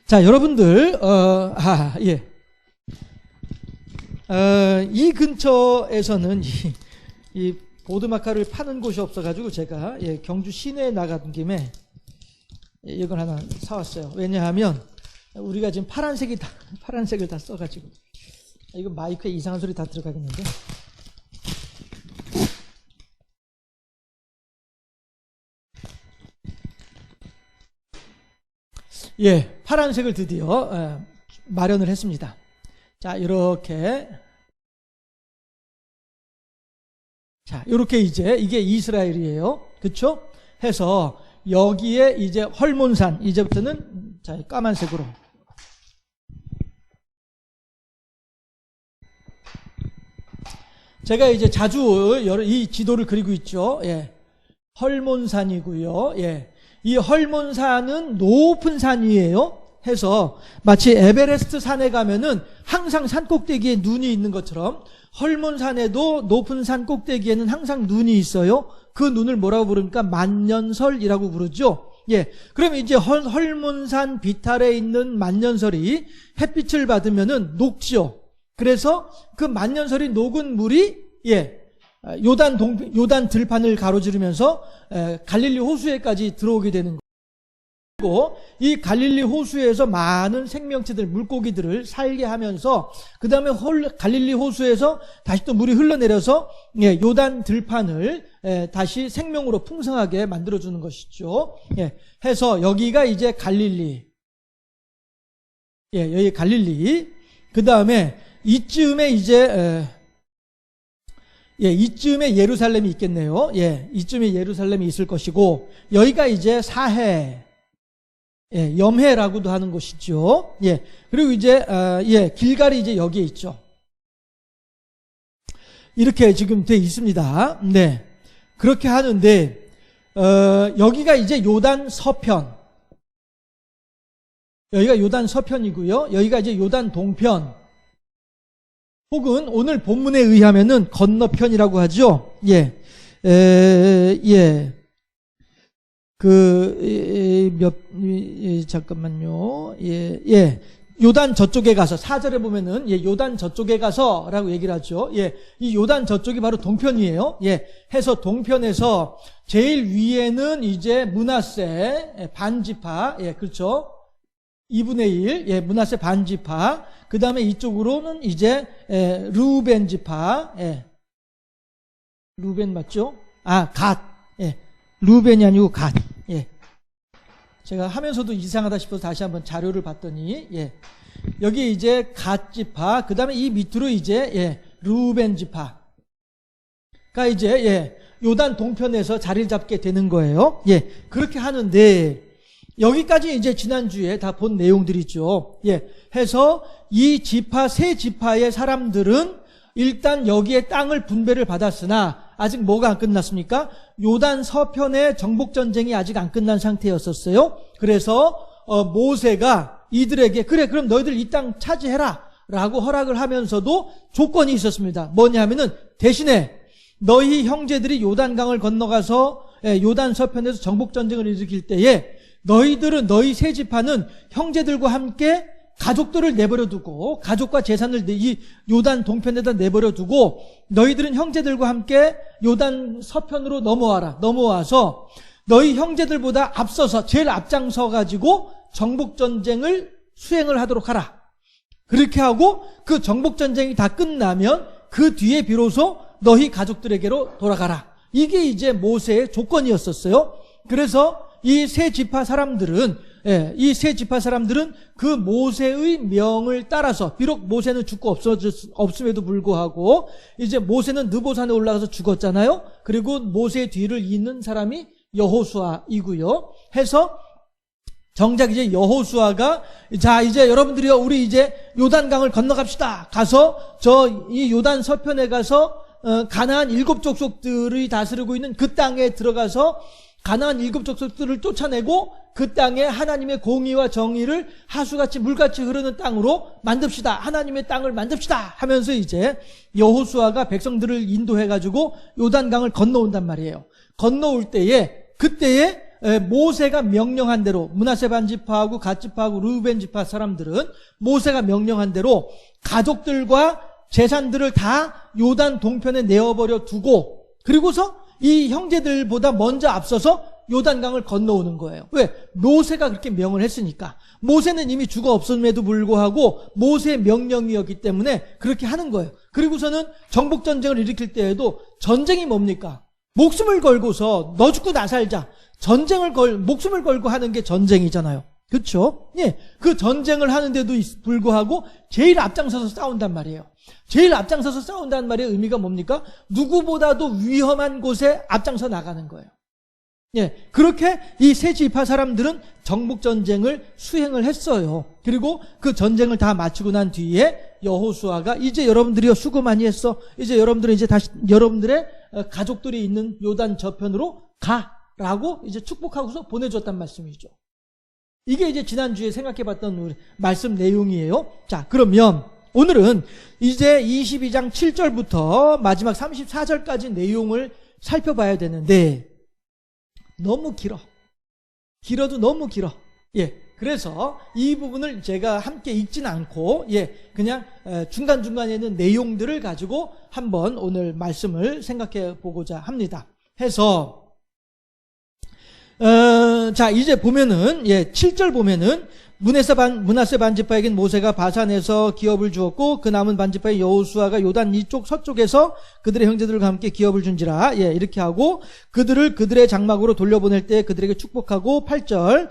자, 여러분들, 예. 이 근처에서는 이 보드마카를 파는 곳이 없어가지고 제가 경주 시내에 나간 김에 이걸 하나 사왔어요. 왜냐하면 우리가 지금 파란색을 다 써가지고. 이거 마이크에 이상한 소리 다 들어가겠는데. 예, 파란색을 드디어 마련을 했습니다. 자, 이렇게. 자, 이렇게 이제 이게 이스라엘이에요. 그쵸? 해서 여기에 이제 헐몬산, 이제부터는 자, 까만색으로. 제가 이제 자주 이 지도를 그리고 있죠. 예. 헐몬산이고요. 예. 이 헐몬산은 높은 산이에요. 해서 마치 에베레스트 산에 가면은 항상 산 꼭대기에 눈이 있는 것처럼 헐몬산에도 높은 산 꼭대기에는 항상 눈이 있어요. 그 눈을 뭐라고 부르니까 만년설이라고 부르죠. 예. 그럼 이제 헐몬산 비탈에 있는 만년설이 햇빛을 받으면은 녹지요. 그래서 그 만년설이 녹은 물이 요단 들판을 가로지르면서 갈릴리 호수에까지 들어오게 되는 거예요. 그리고 이 갈릴리 호수에서 많은 생명체들, 물고기들을 살게 하면서 그 다음에 갈릴리 호수에서 다시 또 물이 흘러내려서 요단 들판을 다시 생명으로 풍성하게 만들어주는 것이죠. 해서 여기가 이제 갈릴리. 여기 갈릴리. 그 다음에 이쯤에 이쯤에 예루살렘이 있겠네요. 이쯤에 예루살렘이 있을 것이고, 여기가 이제 사해, 염해라고도 하는 곳이죠. 그리고 이제, 길갈이 이제 여기에 있죠. 이렇게 지금 돼 있습니다. 네. 그렇게 하는데, 여기가 이제 요단 서편. 여기가 요단 서편이고요. 여기가 이제 요단 동편. 혹은 오늘 본문에 의하면은 건너편이라고 하죠. 잠깐만요. 요단 저쪽에 가서, 4절에 보면은, 요단 저쪽에 가서 라고 얘기를 하죠. 이 요단 저쪽이 바로 동편이에요. 해서 동편에서 제일 위에는 이제 므낫세 반지파, 그렇죠. 2분의 1, 므낫세 반지파. 그 다음에 이쪽으로는 이제, 르우벤 지파, 르우벤 맞죠? 갓. 르우벤이 아니고 갓. 제가 하면서도 이상하다 싶어서 다시 한번 자료를 봤더니, 여기 이제 갓 지파, 그 다음에 이 밑으로 이제, 르우벤 지파가 이제, 요단 동편에서 자리를 잡게 되는 거예요. 그렇게 하는데, 여기까지 이제 지난주에 다 본 내용들이죠. 해서 이 지파, 세 지파의 사람들은 일단 여기에 땅을 분배를 받았으나 아직 뭐가 안 끝났습니까? 요단 서편의 정복전쟁이 아직 안 끝난 상태였었어요. 그래서 모세가 이들에게 그래 그럼 너희들 이 땅 차지해라 라고 허락을 하면서도 조건이 있었습니다. 뭐냐 하면은 대신에 너희 형제들이 요단강을 건너가서 요단 서편에서 정복전쟁을 일으킬 때에 너희 세 지파는 형제들과 함께 가족들을 내버려두고 가족과 재산을 이 요단 동편에다 내버려두고 너희들은 형제들과 함께 요단 서편으로 넘어와서 너희 형제들보다 앞서서 제일 앞장서 가지고 정복전쟁을 수행을 하도록 하라. 그렇게 하고 그 정복전쟁이 다 끝나면 그 뒤에 비로소 너희 가족들에게로 돌아가라. 이게 이제 모세의 조건이었었어요. 그래서 이 세 지파 사람들은 그 모세의 명을 따라서 비록 모세는 죽고 없음에도 불구하고 이제 모세는 느보산에 올라가서 죽었잖아요. 그리고 모세의 뒤를 잇는 사람이 여호수아이고요. 해서 정작 이제 여호수아가 자 이제 여러분들이요 우리 이제 요단강을 건너갑시다. 가서 이 요단 서편에 가서 가나안 7족속들이 다스리고 있는 그 땅에 들어가서 가나안 7족속들을 쫓아내고 그 땅에 하나님의 공의와 정의를 하수같이 물같이 흐르는 땅으로 만듭시다. 하나님의 땅을 만듭시다 하면서 이제 여호수아가 백성들을 인도해가지고 요단강을 건너온단 말이에요. 건너올 때에 그때에 모세가 명령한 대로 므낫세 반지파하고 갓 지파하고 르우벤 지파 사람들은 모세가 명령한 대로 가족들과 재산들을 다 요단 동편에 내어버려 두고 그리고서 이 형제들보다 먼저 앞서서 요단강을 건너오는 거예요. 왜? 모세가 그렇게 명을 했으니까. 모세는 이미 죽어 없음에도 불구하고 모세의 명령이었기 때문에 그렇게 하는 거예요. 그리고서는 정복전쟁을 일으킬 때에도 전쟁이 뭡니까? 목숨을 걸고서 너 죽고 나 살자. 목숨을 걸고 하는 게 전쟁이잖아요. 그렇죠? 예. 그 전쟁을 하는데도 불구하고 제일 앞장서서 싸운단 말이에요. 제일 앞장서서 싸운다는 말의 의미가 뭡니까? 누구보다도 위험한 곳에 앞장서 나가는 거예요. 예, 그렇게 이 세 지파 사람들은 정복전쟁을 수행을 했어요. 그리고 그 전쟁을 다 마치고 난 뒤에 여호수아가 이제 여러분들이 수고 많이 했어. 이제 여러분들은 이제 다시 여러분들의 가족들이 있는 요단 저편으로 가라고 이제 축복하고서 보내줬단 말씀이죠. 이게 이제 지난주에 생각해봤던 우리 말씀 내용이에요. 자, 그러면 오늘은 이제 22장 7절부터 마지막 34절까지 내용을 살펴봐야 되는데 너무 길어도 너무 길어. 예. 그래서 이 부분을 제가 함께 읽진 않고, 예. 그냥 중간중간에 있는 내용들을 가지고 한번 오늘 말씀을 생각해 보고자 합니다. 해서, 자, 이제 보면은, 예. 7절 보면은, 므낫세 반지파에겐 모세가 바산에서 기업을 주었고 그 남은 반지파의 여호수아가 요단 이쪽 서쪽에서 그들의 형제들과 함께 기업을 준지라. 예, 이렇게 하고 그들을 그들의 장막으로 돌려보낼 때 그들에게 축복하고 8절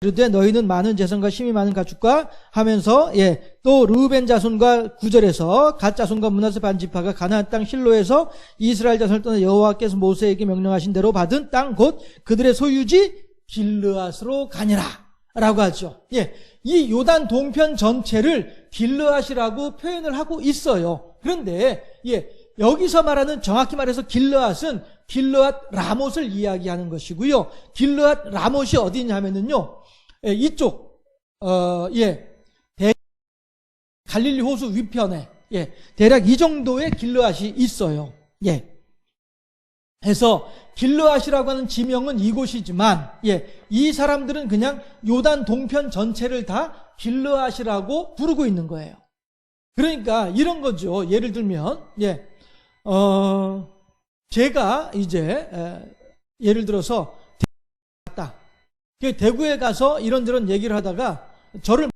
이르되 너희는 많은 재산과 힘이 많은 가축과 하면서 예, 또 르우벤 자손과 9절에서 갓 자손과 므낫세 반지파가 가나안 땅 실로에서 이스라엘 자손을 떠나 여호와께서 모세에게 명령하신 대로 받은 땅 곧 그들의 소유지 길르앗으로 가니라. 라고 하죠. 예. 이 요단 동편 전체를 길르앗이라고 표현을 하고 있어요. 그런데, 예. 여기서 말하는 정확히 말해서 길르앗은 길르앗 라못을 이야기하는 것이고요. 길르앗 라못이 어디냐면은요. 예, 이쪽, 갈릴리 호수 위편에, 예. 대략 이 정도의 길르앗이 있어요. 예. 해서 길르앗이라고 하는 지명은 이곳이지만 예, 이 사람들은 그냥 요단 동편 전체를 다 길르앗이라고 부르고 있는 거예요. 그러니까 이런 거죠. 예를 들면 예, 제가 이제 예를 들어서 대구에 갔다. 대구에 가서 이런저런 얘기를 하다가 저를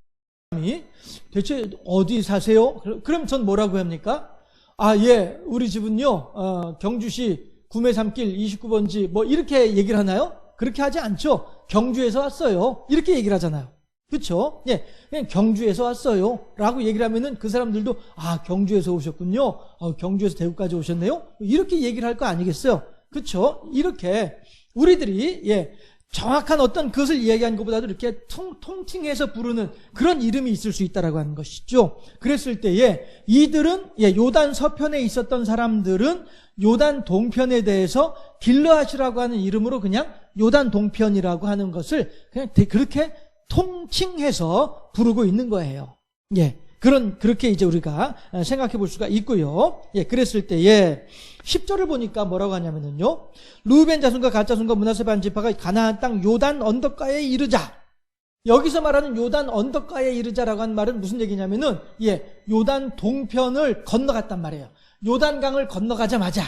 대체 어디 사세요? 그럼 전 뭐라고 합니까? 아, 예, 우리 집은요 경주시 구매삼길 29번지 뭐 이렇게 얘기를 하나요? 그렇게 하지 않죠. 경주에서 왔어요. 이렇게 얘기를 하잖아요. 그렇죠? 예, 그냥 경주에서 왔어요. 라고 얘기를 하면은 그 사람들도 아, 경주에서 오셨군요. 경주에서 대구까지 오셨네요. 이렇게 얘기를 할 거 아니겠어요? 그렇죠? 이렇게 우리들이 예, 정확한 어떤 것을 이야기하는 것보다도 이렇게 통칭해서 부르는 그런 이름이 있을 수 있다라고 하는 것이죠. 그랬을 때에 이들은 예, 요단 서편에 있었던 사람들은 요단 동편에 대해서 길르앗이라고 하는 이름으로 그냥 요단 동편이라고 하는 것을 그냥 그렇게 통칭해서 부르고 있는 거예요. 예. 그렇게 이제 우리가 생각해 볼 수가 있고요. 예, 그랬을 때에 10절을 보니까 뭐라고 하냐면요. 르우벤 자손과 갓 자손과 므낫세 반지파가 가나안 땅 요단 언덕가에 이르자. 여기서 말하는 요단 언덕가에 이르자라고 하는 말은 무슨 얘기냐면은 예, 요단 동편을 건너갔단 말이에요. 요단강을 건너가자마자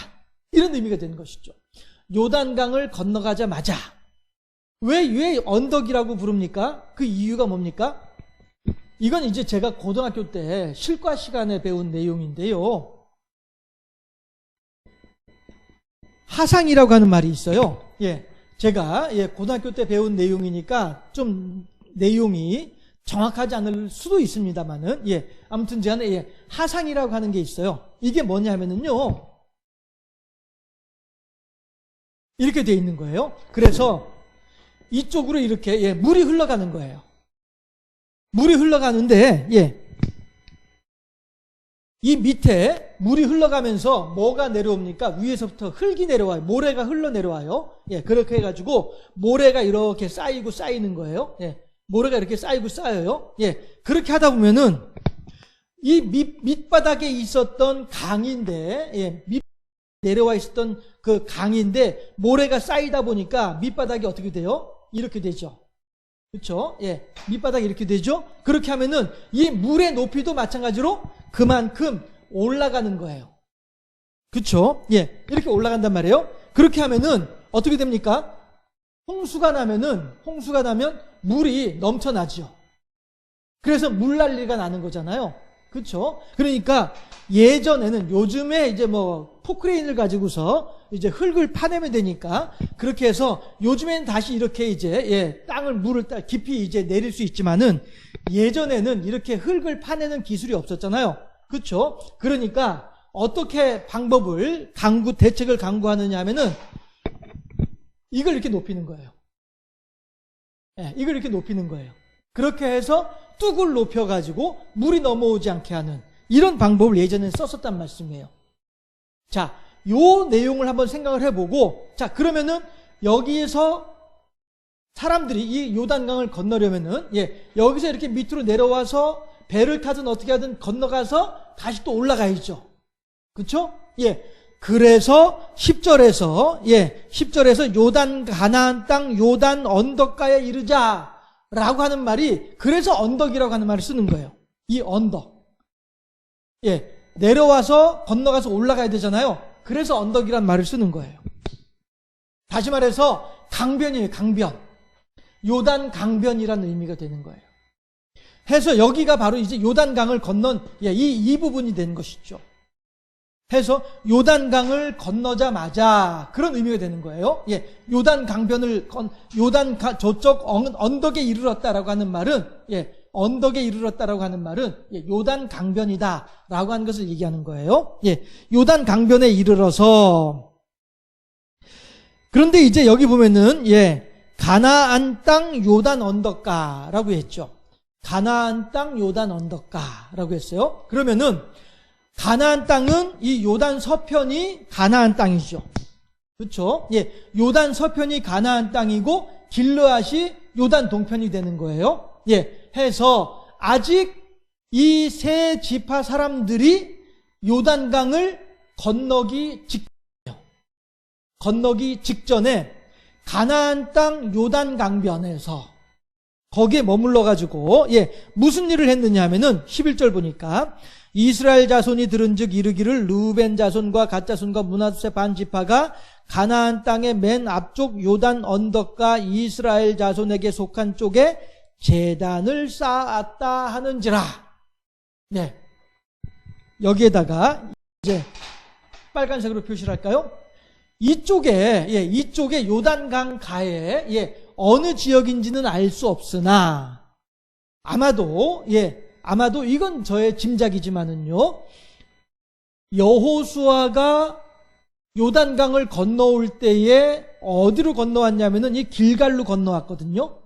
이런 의미가 되는 것이죠. 요단강을 건너가자마자 왜 언덕이라고 부릅니까? 그 이유가 뭡니까? 이건 이제 제가 고등학교 때 실과 시간에 배운 내용인데요. 하상이라고 하는 말이 있어요. 예, 제가 고등학교 때 배운 내용이니까 좀 내용이 정확하지 않을 수도 있습니다만은 예, 아무튼 제가 하상이라고 하는 게 있어요. 이게 뭐냐면은요, 이렇게 돼 있는 거예요. 그래서 이쪽으로 이렇게 물이 흘러가는 거예요. 물이 흘러가는데 이 밑에 물이 흘러가면서 뭐가 내려옵니까? 위에서부터 흙이 내려와요. 모래가 흘러 내려와요. 예, 그렇게 해가지고 모래가 이렇게 쌓이고 쌓이는 거예요. 예, 모래가 이렇게 쌓이고 쌓여요. 예, 그렇게 하다 보면은 이 밑바닥에 있었던 강인데, 내려와 있었던 그 강인데 모래가 쌓이다 보니까 밑바닥이 어떻게 돼요? 이렇게 되죠. 그렇죠? 예, 밑바닥이 이렇게 되죠. 그렇게 하면은 이 물의 높이도 마찬가지로 그만큼 올라가는 거예요. 그렇죠? 예, 이렇게 올라간단 말이에요. 그렇게 하면은 어떻게 됩니까? 홍수가 나면 물이 넘쳐나죠. 그래서 물난리가 나는 거잖아요. 그렇죠? 그러니까 예전에는, 요즘에 이제 뭐 포크레인을 가지고서 이제 흙을 파내면 되니까 그렇게 해서 요즘에는 다시 이렇게 이제 물을 깊이 이제 내릴 수 있지만은 예전에는 이렇게 흙을 파내는 기술이 없었잖아요. 그렇죠? 그러니까 어떻게 대책을 강구하느냐 하면은 이걸 이렇게 높이는 거예요. 예, 이걸 이렇게 높이는 거예요. 그렇게 해서 뚝을 높여가지고 물이 넘어오지 않게 하는 이런 방법을 예전에 썼었단 말씀이에요. 자, 요 내용을 한번 생각을 해보고, 자, 그러면은 여기에서 사람들이 이 요단강을 건너려면은, 여기서 이렇게 밑으로 내려와서 배를 타든 어떻게 하든 건너가서 다시 또 올라가야죠. 그쵸? 그래서 10절에서 요단 가나안 땅 요단 언덕가에 이르자라고 하는 말이, 그래서 언덕이라고 하는 말을 쓰는 거예요. 이 언덕. 내려와서 건너가서 올라가야 되잖아요. 그래서 언덕이란 말을 쓰는 거예요. 다시 말해서 강변이에요. 강변. 요단 강변이라는 의미가 되는 거예요. 해서 여기가 바로 이제 요단강을 건넌 이 부분이 되는 것이죠. 해서 요단강을 건너자마자 그런 의미가 되는 거예요. 요단 강변을 저쪽 언덕에 이르렀다라고 하는 말은 언덕에 이르렀다라고 하는 말은 요단 강변이다라고 하는 것을 얘기하는 거예요. 요단 강변에 이르러서, 그런데 이제 여기 보면은 가나안 땅 요단 언덕가라고 했죠. 가나안 땅 요단 언덕가라고 했어요. 그러면은 가나안 땅은 이 요단 서편이 가나안 땅이죠. 그렇죠? 요단 서편이 가나안 땅이고 길르앗이 요단 동편이 되는 거예요. 해서 아직 이 세 지파 사람들이 요단강을 건너기 직전에 가나안 땅 요단 강변에서 거기에 머물러 가지고 무슨 일을 했느냐 하면은 11절 보니까 이스라엘 자손이 들은즉 이르기를 르우벤 자손과 갓 자손과 므낫세 반 지파가 가나안 땅의 맨 앞쪽 요단 언덕과 이스라엘 자손에게 속한 쪽에 제단을 쌓았다 하는지라. 여기에다가 이제 빨간색으로 표시를 할까요? 이쪽에 요단강 가에 어느 지역인지는 알 수 없으나 아마도 이건 저의 짐작이지만은요, 여호수아가 요단강을 건너올 때에 어디로 건너왔냐면은 이 길갈로 건너왔거든요.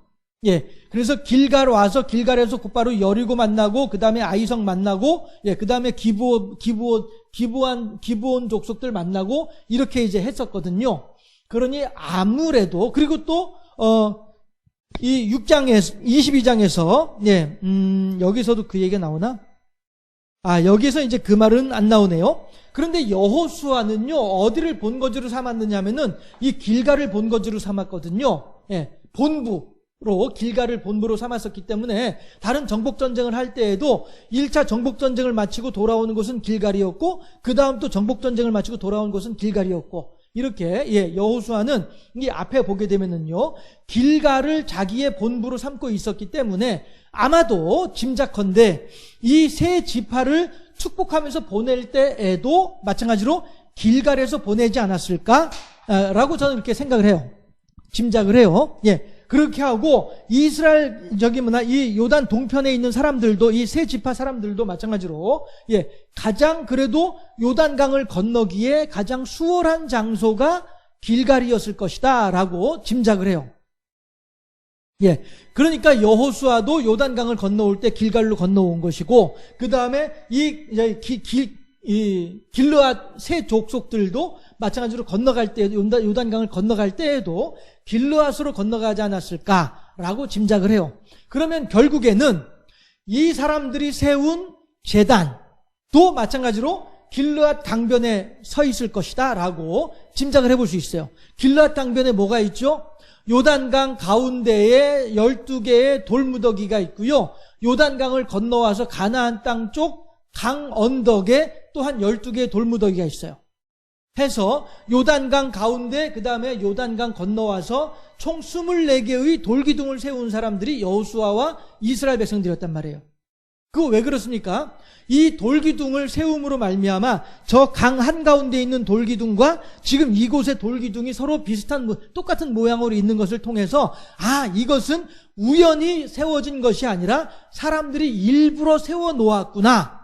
그래서 길갈 와서 길갈에서 곧바로 여리고 만나고 그 다음에 아이성 만나고 그 다음에 기브온 족속들 만나고 이렇게 이제 했었거든요. 그러니 아무래도, 그리고 또 이 22장에서 여기서도 그 얘기가 나오나? 여기서 이제 그 말은 안 나오네요. 그런데 여호수아는요 어디를 본거지로 삼았느냐면은 이 길갈을 본거지로 삼았거든요. 본부로, 길갈을 본부로 삼았었기 때문에 다른 정복전쟁을 할 때에도 1차 정복전쟁을 마치고 돌아오는 곳은 길갈이었고 그 다음 또 정복전쟁을 마치고 돌아온 곳은 길갈이었고, 이렇게 여호수아는 이 앞에 보게 되면은요 길갈을 자기의 본부로 삼고 있었기 때문에 아마도 짐작컨대 이 세 지파를 축복하면서 보낼 때에도 마찬가지로 길갈에서 보내지 않았을까라고 저는 이렇게 생각을 해요. 짐작을 해요. 그렇게 하고 이스라엘 이 요단 동편에 있는 사람들도, 이 세 지파 사람들도 마찬가지로 가장 그래도 요단강을 건너기에 가장 수월한 장소가 길갈이었을 것이다라고 짐작을 해요. 그러니까 여호수아도 요단강을 건너올 때 길갈로 건너온 것이고, 그 다음에 이 길르앗 세 족속들도 마찬가지로 건너갈 때, 요단강을 건너갈 때에도 길르앗으로 건너가지 않았을까라고 짐작을 해요. 그러면 결국에는 이 사람들이 세운 제단도 마찬가지로 길르앗 강변에 서 있을 것이다 라고 짐작을 해볼 수 있어요. 길르앗 강변에 뭐가 있죠? 요단강 가운데에 12개의 돌무더기가 있고요. 요단강을 건너와서 가나안 땅 쪽 강 언덕에 또한 12개의 돌무더기가 있어요. 해서 요단강 가운데 그 다음에 요단강 건너와서 총 24개의 돌기둥을 세운 사람들이 여호수아와 이스라엘 백성들이었단 말이에요. 그거 왜 그렇습니까? 이 돌기둥을 세움으로 말미암아 저 강 한가운데 있는 돌기둥과 지금 이곳의 돌기둥이 서로 비슷한 똑같은 모양으로 있는 것을 통해서 이것은 우연히 세워진 것이 아니라 사람들이 일부러 세워 놓았구나.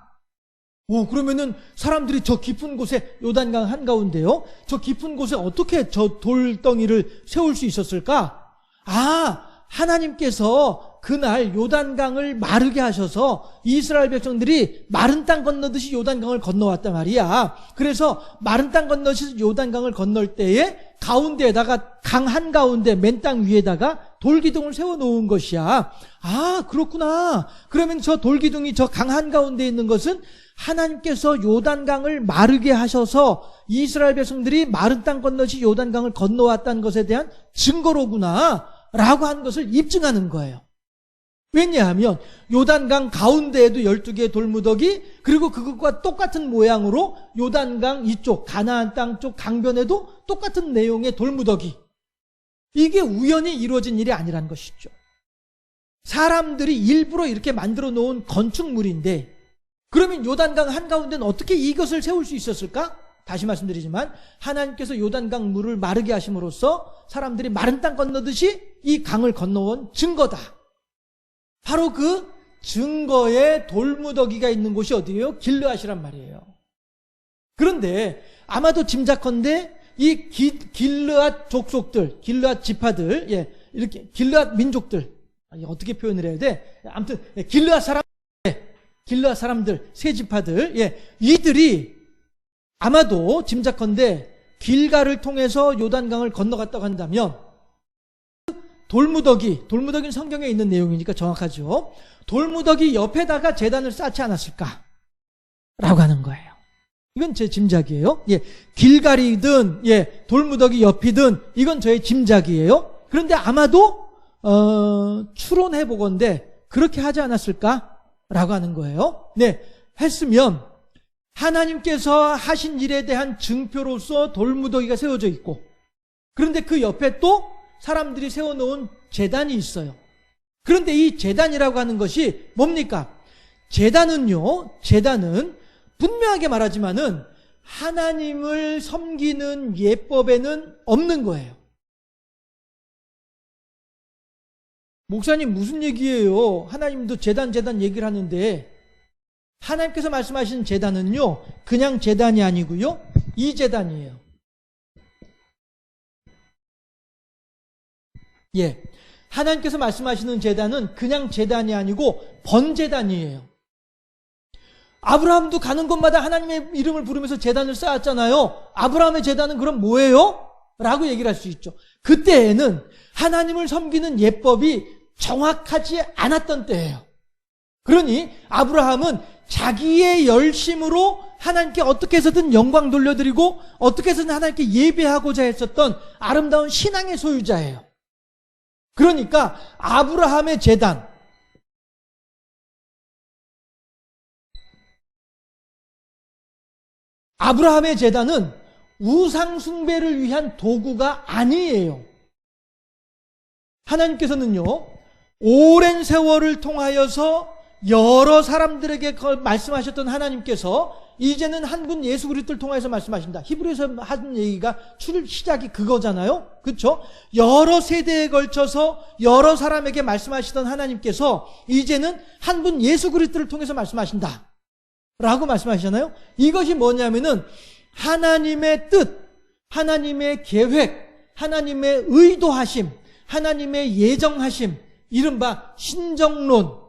그러면은 사람들이 저 깊은 곳에 요단강 한가운데요, 저 깊은 곳에 어떻게 저 돌덩이를 세울 수 있었을까? 하나님께서 그날 요단강을 마르게 하셔서 이스라엘 백성들이 마른 땅 건너듯이 요단강을 건너왔단 말이야. 그래서 마른 땅 건너듯이 요단강을 건널 때에 가운데에다가 강 한가운데 맨 땅 위에다가 돌기둥을 세워놓은 것이야. 그렇구나. 그러면 저 돌기둥이 저 강 한가운데 있는 것은 하나님께서 요단강을 마르게 하셔서 이스라엘 백성들이 마른 땅 건너듯이 요단강을 건너왔다는 것에 대한 증거로구나 라고 하는 것을 입증하는 거예요. 왜냐하면 요단강 가운데에도 12개의 돌무더기, 그리고 그것과 똑같은 모양으로 요단강 이쪽 가나안 땅 쪽 강변에도 똑같은 내용의 돌무더기. 이게 우연히 이루어진 일이 아니라는 것이죠. 사람들이 일부러 이렇게 만들어 놓은 건축물인데, 그러면 요단강 한가운데는 어떻게 이것을 세울 수 있었을까? 다시 말씀드리지만 하나님께서 요단강 물을 마르게 하심으로써 사람들이 마른 땅 건너듯이 이 강을 건너온 증거다. 바로 그 증거의 돌무더기가 있는 곳이 어디예요? 길르앗이란 말이에요. 그런데 아마도 짐작컨대 이 길르앗 족속들, 길르앗 지파들, 이렇게 길르앗 민족들, 어떻게 표현을 해야 돼? 아무튼 길르앗 사람들, 세 지파들, 이들이 아마도 짐작컨대 길가를 통해서 요단강을 건너갔다고 한다면 돌무더기는 성경에 있는 내용이니까 정확하죠. 돌무더기 옆에다가 제단을 쌓지 않았을까? 라고 하는 거예요. 이건 제 짐작이에요. 길갈이든, 돌무더기 옆이든, 이건 저의 짐작이에요. 그런데 아마도, 추론해보건대 그렇게 하지 않았을까? 라고 하는 거예요. 했으면, 하나님께서 하신 일에 대한 증표로서 돌무더기가 세워져 있고, 그런데 그 옆에 또 사람들이 세워놓은 제단이 있어요. 그런데 이 제단이라고 하는 것이 뭡니까? 제단은 분명하게 말하지만은 하나님을 섬기는 예법에는 없는 거예요. 목사님 무슨 얘기예요? 하나님도 제단 얘기를 하는데, 하나님께서 말씀하시는 제단은요, 그냥 제단이 아니고요, 이 제단이에요. 하나님께서 말씀하시는 제단은 그냥 제단이 아니고 번제단이에요. 아브라함도 가는 곳마다 하나님의 이름을 부르면서 제단을 쌓았잖아요. 아브라함의 제단은 그럼 뭐예요? 라고 얘기를 할 수 있죠. 그때에는 하나님을 섬기는 예법이 정확하지 않았던 때예요. 그러니 아브라함은 자기의 열심으로 하나님께 어떻게 해서든 영광 돌려드리고 어떻게 해서든 하나님께 예배하고자 했었던 아름다운 신앙의 소유자예요. 그러니까 아브라함의 제단, 아브라함의 제단은 우상 숭배를 위한 도구가 아니에요. 하나님께서는요, 오랜 세월을 통하여서 여러 사람들에게 말씀하셨던 하나님께서 이제는 한 분 예수 그리스도를 통해서 말씀하신다. 히브리서 하는 얘기가 시작이 그거잖아요. 그렇죠? 여러 세대에 걸쳐서 여러 사람에게 말씀하시던 하나님께서 이제는 한 분 예수 그리스도를 통해서 말씀하신다 라고 말씀하시잖아요. 이것이 뭐냐면은 하나님의 뜻, 하나님의 계획, 하나님의 의도하심, 하나님의 예정하심, 이른바 신정론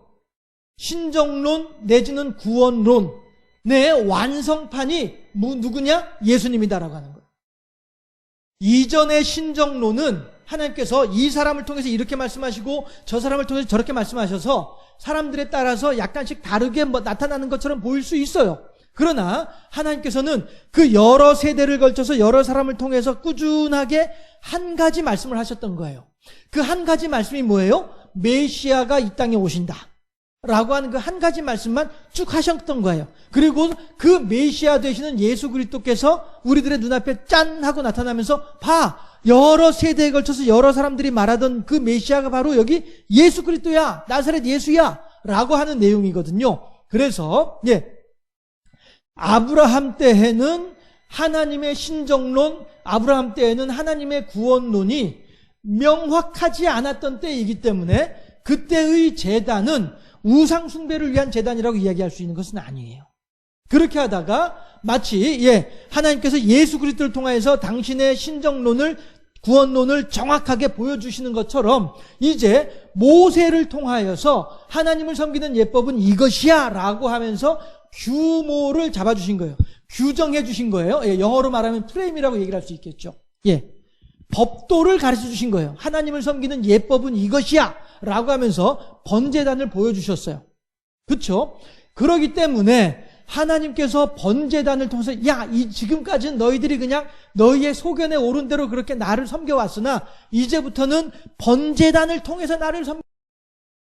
내지는 구원론 내 완성판이 누구냐? 예수님이다라고 하는 거예요. 이전의 신정론은 하나님께서 이 사람을 통해서 이렇게 말씀하시고 저 사람을 통해서 저렇게 말씀하셔서 사람들에 따라서 약간씩 다르게 나타나는 것처럼 보일 수 있어요. 그러나 하나님께서는 그 여러 세대를 걸쳐서 여러 사람을 통해서 꾸준하게 한 가지 말씀을 하셨던 거예요. 그 한 가지 말씀이 뭐예요? 메시아가 이 땅에 오신다 라고 하는 그 한 가지 말씀만 쭉 하셨던 거예요. 그리고 그 메시아 되시는 예수 그리스도께서 우리들의 눈앞에 짠 하고 나타나면서 봐, 여러 세대에 걸쳐서 여러 사람들이 말하던 그 메시아가 바로 여기 예수 그리스도야, 나사렛 예수야 라고 하는 내용이거든요. 그래서 아브라함 때에는 하나님의 신정론, 아브라함 때에는 하나님의 구원론이 명확하지 않았던 때이기 때문에 그때의 제단은 우상 숭배를 위한 제단이라고 이야기할 수 있는 것은 아니에요. 그렇게 하다가 마치 하나님께서 예수 그리스도를 통해서 당신의 신정론을, 구원론을 정확하게 보여주시는 것처럼 이제 모세를 통하여서 하나님을 섬기는 예법은 이것이야 라고 하면서 규모를 잡아주신 거예요. 규정해 주신 거예요. 영어로 말하면 프레임이라고 얘기를 할 수 있겠죠. 법도를 가르쳐 주신 거예요. 하나님을 섬기는 예법은 이것이야 라고 하면서 번제단을 보여주셨어요. 그렇죠? 그렇기 때문에 하나님께서 번제단을 통해서 지금까지는 너희들이 그냥 너희의 소견에 오른 대로 그렇게 나를 섬겨왔으나 이제부터는 번제단을 통해서 나를 섬기라고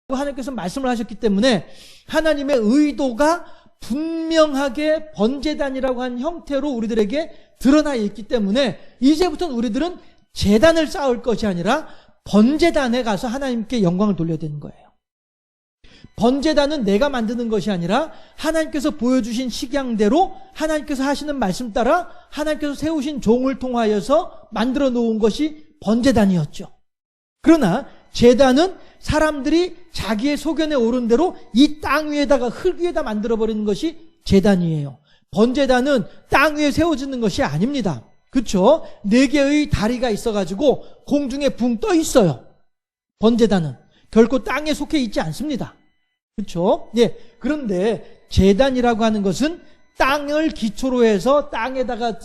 하나님께서 말씀을 하셨기 때문에 하나님의 의도가 분명하게 번제단이라고 하는 형태로 우리들에게 드러나 있기 때문에 이제부터는 우리들은 제단을 쌓을 것이 아니라 번제단에 가서 하나님께 영광을 돌려야 되는 거예요. 번제단은 내가 만드는 것이 아니라 하나님께서 보여주신 식양대로 하나님께서 하시는 말씀 따라 하나님께서 세우신 종을 통하여서 만들어 놓은 것이 번제단이었죠. 그러나 제단은 사람들이 자기의 소견에 오른 대로 이 땅 위에다가 흙 위에다 만들어버리는 것이 제단이에요. 번제단은 땅 위에 세워지는 것이 아닙니다. 그렇죠? 4개의 다리가 있어가지고 공중에 붕 떠 있어요. 번제단은 결코 땅에 속해 있지 않습니다. 그렇죠? 그런데 제단이라고 하는 것은 땅을 기초로 해서 땅에다가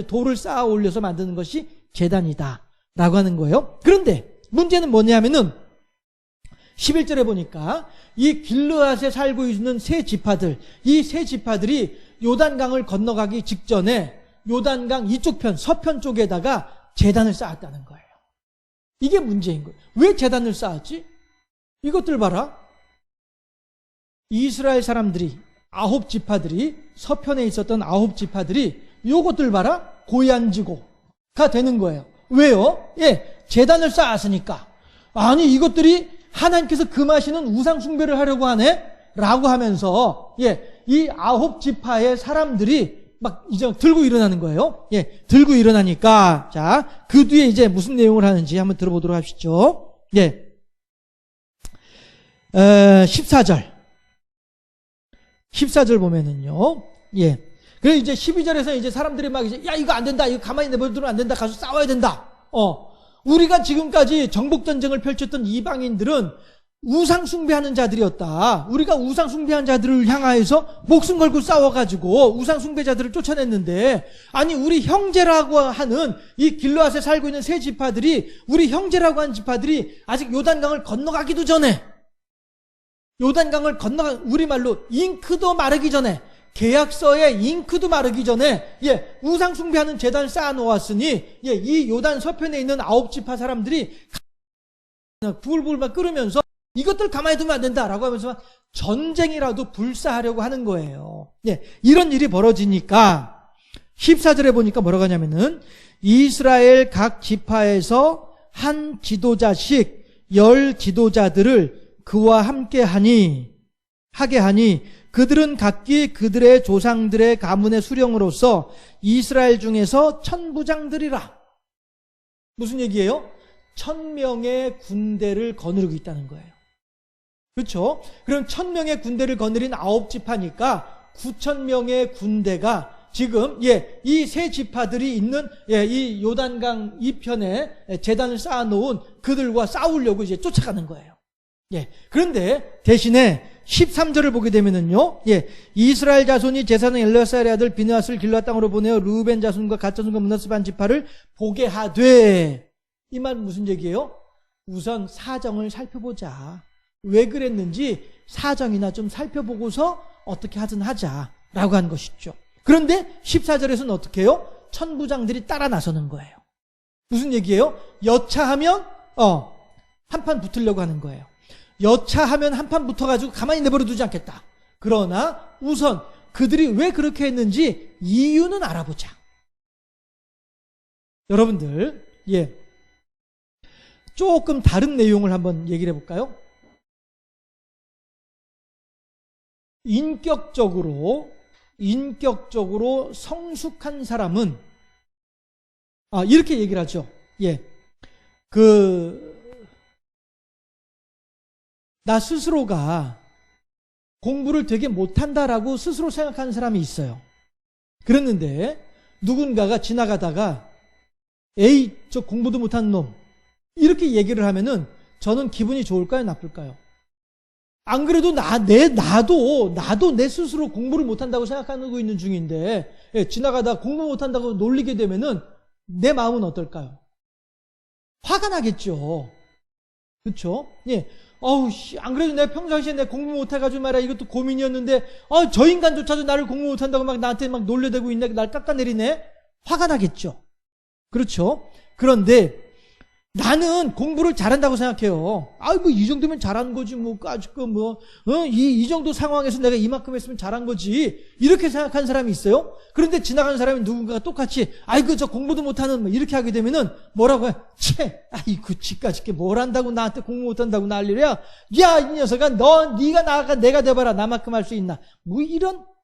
돌을 쌓아 올려서 만드는 것이 제단이다 라고 하는 거예요. 그런데 문제는 뭐냐면은 11절에 보니까 이 길르앗에 살고 있는 세 지파들, 이 세 지파들이 요단강을 건너가기 직전에 요단강 이쪽 편, 서편 쪽에다가 제단을 쌓았다는 거예요. 이게 문제인 거예요. 왜 제단을 쌓았지? 이것들 봐라. 이스라엘 사람들이 9지파들이 서편에 있었던 9지파들이 요것들 봐라. 고얀지고가 되는 거예요. 왜요? 제단을 쌓았으니까. 아니 이것들이 하나님께서 금하시는 우상 숭배를 하려고 하네? 라고 하면서 이 9지파의 사람들이 막 이제 들고 일어나는 거예요. 들고 일어나니까 자, 그 뒤에 이제 무슨 내용을 하는지 한번 들어보도록 하시죠. 14절 보면은요. 그래서 이제 12절에서 이제 사람들이 막 이제 이거 안 된다. 이거 가만히 내버려두면 안 된다. 가서 싸워야 된다. 우리가 지금까지 정복전쟁을 펼쳤던 이방인들은 우상 숭배하는 자들이었다. 우리가 우상 숭배한 자들을 향하여서 목숨 걸고 싸워가지고 우상 숭배자들을 쫓아냈는데 아니 우리 형제라고 하는 이 길르앗에 살고 있는 세 지파들이 우리 형제라고 하는 지파들이 아직 요단강을 건너가기도 전에 요단강을 건너가 우리말로 잉크도 마르기 전에 계약서에 잉크도 마르기 전에 우상 숭배하는 제단을 쌓아 놓았으니 이 요단 서편에 있는 9지파 사람들이 부글부글 막 끓으면서 이것들 가만히 두면 안 된다라고 하면서 전쟁이라도 불사하려고 하는 거예요. 이런 일이 벌어지니까 14절에 보니까 뭐라고 하냐면은 이스라엘 각 지파에서 한 지도자씩 10 지도자들을 그와 함께 하게 하니 그들은 각기 그들의 조상들의 가문의 수령으로서 이스라엘 중에서 천부장들이라. 무슨 얘기예요? 1000명의 군대를 거느리고 있다는 거예요. 그렇죠? 그럼 1000명의 군대를 거느린 9지파니까 9000명의 군대가 지금 이 세 지파들이 있는 이 요단강 이편에 제단을 쌓아놓은 그들과 싸우려고 이제 쫓아가는 거예요. 그런데 대신에 13절을 보게 되면은요, 이스라엘 자손이 제사장 엘르아사의 아들 비느하스를 길르앗 땅으로 보내어 르우벤 자손과 갓 자손과 므낫세 반 지파를 보게 하되. 이 말은 무슨 얘기예요? 우선 사정을 살펴보자. 왜 그랬는지 사정이나 좀 살펴보고서 어떻게 하든 하자. 라고 한 것이죠. 그런데 14절에서는 어떻게 해요? 천부장들이 따라 나서는 거예요. 무슨 얘기예요? 여차하면 한판 붙으려고 하는 거예요. 여차하면 한판 붙어가지고 가만히 내버려 두지 않겠다. 그러나 우선 그들이 왜 그렇게 했는지 이유는 알아보자. 여러분들, 조금 다른 내용을 한번 얘기를 해볼까요? 인격적으로 성숙한 사람은 이렇게 얘기를 하죠. 나 스스로가 공부를 되게 못한다라고 스스로 생각하는 사람이 있어요. 그랬는데 누군가가 지나가다가 에이, 저 공부도 못한 놈, 이렇게 얘기를 하면은 저는 기분이 좋을까요, 나쁠까요? 안 그래도 나도 내 스스로 공부를 못한다고 생각하고 있는 중인데, 지나가다 공부 못한다고 놀리게 되면은 내 마음은 어떨까요? 화가 나겠죠. 그렇죠? 안 그래도 내가 평상시에 내 공부 못해가지고 말이야, 이것도 고민이었는데, 저 인간조차도 나를 공부 못한다고 막 나한테 막 놀려대고 있네, 날 깎아내리네? 화가 나겠죠. 그렇죠? 그런데 나는 공부를 잘한다고 생각해요. 이 정도면 잘한 거지, 이 정도 상황에서 내가 이만큼 했으면 잘한 거지. 이렇게 생각하는 사람이 있어요. 그런데 지나가는 사람이 누군가가 똑같이, 저 공부도 못하는, 이렇게 하게 되면은 뭐라고 해? 지까짓게 뭘 한다고 나한테 공부 못한다고 난리야? 야, 이 녀석아, 네가 나가, 내가 돼봐라. 나만큼 할 수 있나?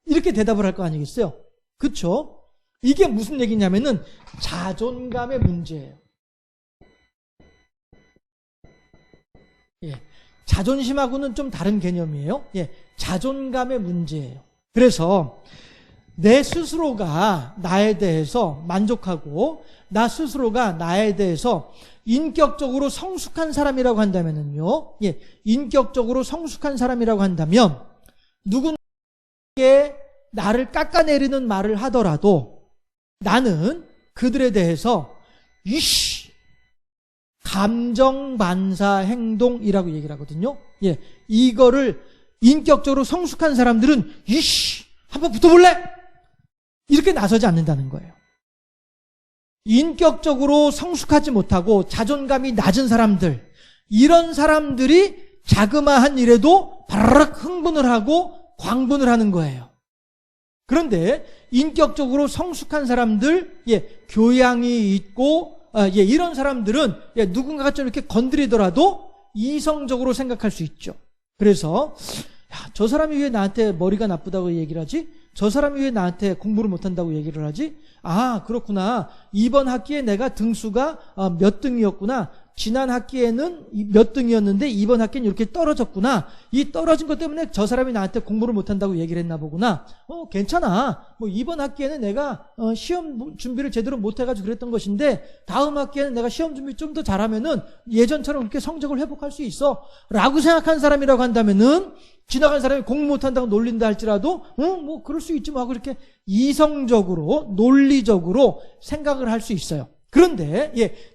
이렇게 대답을 할 거 아니겠어요? 그쵸? 이게 무슨 얘기냐면은 자존감의 문제예요. 자존심하고는 좀 다른 개념이에요. 자존감의 문제예요. 그래서 내 스스로가 나에 대해서 만족하고 나 스스로가 나에 대해서 인격적으로 성숙한 사람이라고 한다면은요. 인격적으로 성숙한 사람이라고 한다면 누군가에게 나를 깎아내리는 말을 하더라도 나는 그들에 대해서 감정 반사 행동이라고 얘기를 하거든요. 이거를 인격적으로 성숙한 사람들은 한번 붙어볼래? 이렇게 나서지 않는다는 거예요. 인격적으로 성숙하지 못하고 자존감이 낮은 사람들, 이런 사람들이 자그마한 일에도 바르륵 흥분을 하고 광분을 하는 거예요. 그런데 인격적으로 성숙한 사람들, 교양이 있고 이런 사람들은 누군가가 좀 이렇게 건드리더라도 이성적으로 생각할 수 있죠. 그래서 저 사람이 왜 나한테 머리가 나쁘다고 얘기를 하지? 저 사람이 왜 나한테 공부를 못한다고 얘기를 하지? 그렇구나. 이번 학기에 내가 등수가 몇 등이었구나. 지난 학기에는 몇 등이었는데 이번 학기는 이렇게 떨어졌구나. 이 떨어진 것 때문에 저 사람이 나한테 공부를 못한다고 얘기를 했나 보구나. 괜찮아. 이번 학기에는 내가 시험 준비를 제대로 못해가지고 그랬던 것인데 다음 학기에는 내가 시험 준비 좀 더 잘하면은 예전처럼 그렇게 성적을 회복할 수 있어 라고 생각한 사람이라고 한다면은 지나간 사람이 공부 못한다고 놀린다 할지라도 그럴 수 있지 뭐 하고 이렇게 이성적으로 논리적으로 생각을 할 수 있어요. 그런데